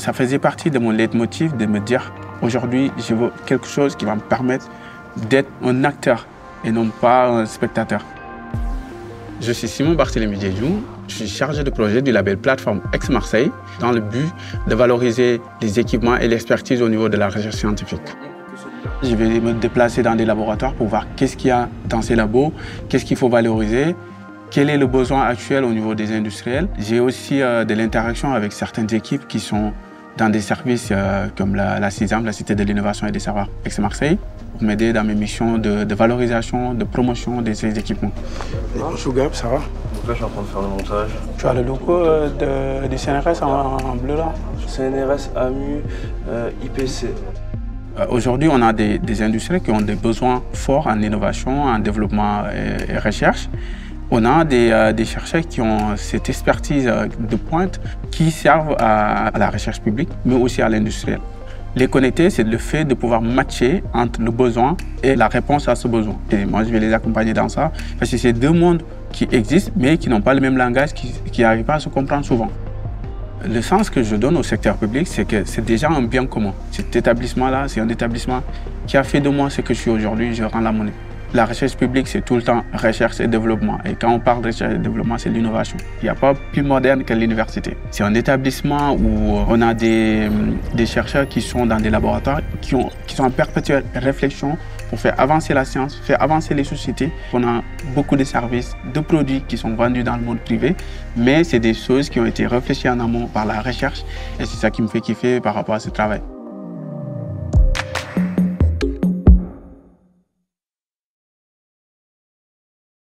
Ça faisait partie de mon leitmotiv de me dire aujourd'hui, je veux quelque chose qui va me permettre d'être un acteur et non pas un spectateur. Je suis Simon Barthélémy Diédhiou, je suis chargé de projet du label Plateforme Aix-Marseille dans le but de valoriser les équipements et l'expertise au niveau de la recherche scientifique. Je vais me déplacer dans des laboratoires pour voir qu'est-ce qu'il y a dans ces labos, qu'est-ce qu'il faut valoriser, quel est le besoin actuel au niveau des industriels. J'ai aussi de l'interaction avec certaines équipes qui sont dans des services comme la CISAM, la Cité de l'innovation et des savoirs Aix-Marseille, pour m'aider dans mes missions de valorisation, de promotion de ces équipements. Bonjour Gab, ça va? Donc là, je suis en train de faire le montage. Tu as le logo du CNRS en bleu là? CNRS, AMU, IPC. Aujourd'hui, on a des industriels qui ont des besoins forts en innovation, en développement et recherche. On a des chercheurs qui ont cette expertise de pointe qui servent à la recherche publique, mais aussi à l'industriel. Les connecter, c'est le fait de pouvoir matcher entre le besoin et la réponse à ce besoin. Et moi, je vais les accompagner dans ça, parce que c'est deux mondes qui existent, mais qui n'ont pas le même langage, qui n'arrivent pas à se comprendre souvent. Le sens que je donne au secteur public, c'est que c'est déjà un bien commun. Cet établissement-là, c'est un établissement qui a fait de moi ce que je suis aujourd'hui, je rends la monnaie. La recherche publique, c'est tout le temps recherche et développement. Et quand on parle de recherche et développement, c'est l'innovation. Il n'y a pas plus moderne que l'université. C'est un établissement où on a des chercheurs qui sont dans des laboratoires, qui sont en perpétuelle réflexion pour faire avancer la science, faire avancer les sociétés. On a beaucoup de services, de produits qui sont vendus dans le monde privé, mais c'est des choses qui ont été réfléchies en amont par la recherche. Et c'est ça qui me fait kiffer par rapport à ce travail.